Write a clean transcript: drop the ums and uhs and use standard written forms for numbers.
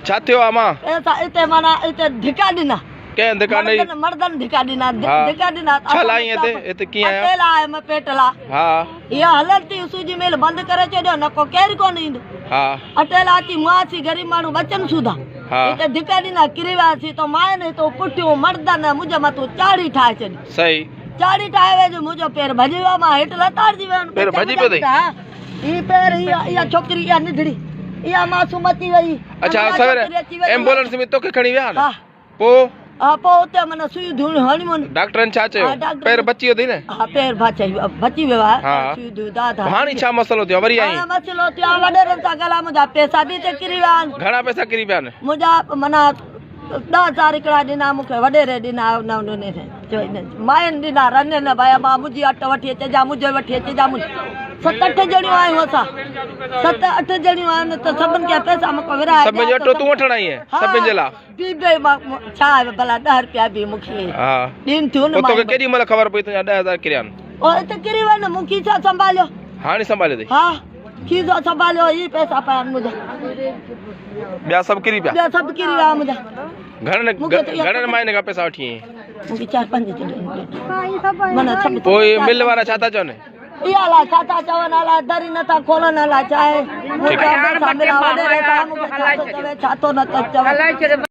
छा थियो आहे मां इते माना इते धिका ॾिना कंहिं धिका ॾेई मर्दनि धिका ॾिना धिका ॾिना छा लाइ हिते कीअं आया अकेला आहे मैं पेटला हा इहा हलंदी सूजी मिल बंदि करे छॾियो न को केरु कोन ईंदो हा अकेला अची मुआसी ग़रीब माण्हू बचनि सुधा हा हिते धिका ॾिना किरी वियासीं तो माइनि तो पुठियूं मर्दनि मुंहिंजे मथां चाढ़ी ठाहे छॾी सही चाढ़ी ठाहे वेझो मुंहिंजो पेर भॼी वियो मां हेठि लताड़जी वियो पेर भॼी पियो अथई ही पेर इहा छोकिरी इहा निधड़ी इहा मासूम अची वई अच्छा सवेरे एम्बुलेंस में तोखे खणी विया न हा पोइ हा पोइ उते माना सुई धूण हणी मन डॉक्टरनि छा चयो पेर बची वियो अथई न हा पेर बची वियो आहे सुई धूण दादा हाणे छा मसलो थियो वरी आई मसलो थियो आहे वॾेरनि सां ॻाल्हाए मुंहिंजा पैसा बि हिते किरी विया आहिनि घणा पैसा किरी पिया आहिनि मुंहिंजा माना 10,000 हिकिड़ा ॾिना मूंखे वॾेरे ॾिना माइनि ॾिना रन न भया मां मुंहिंजी अट वठी अचिजां मुंहिंजो वठी अचिजां 7-8 ॼणियूं आहियूं असां 7-8 ॼणियूं आहिनि त सभिनि खे पैसा मूंखे विराए सभिनि जो अटो तूं वठण आई आहे सभिनि जे लाइ बि मां छा भला 10 रुपया बि मूंखे हा ॾिन थियूं न तोखे केॾी महिल ख़बर पई तुंहिंजा 10,000 किरिया आहिनि ओ हिते किरी वियो न मूंखे छा संभालियो हाणे संभालियो अथई हा खीज़ो संभालियो ही पैसा पिया आहिनि मुंहिंजा ॿिया सभु किरी पिया ॿिया सभु किरी विया मुंहिंजा घणनि माइने खां पैसा वठी आई मूंखे 4-5 माना सभु पोइ मिल वारा छा था चवनि इहा अलाए छा था चवनि अलाए दरी नथा खोलनि अलाए छा आहे छा थो न चवे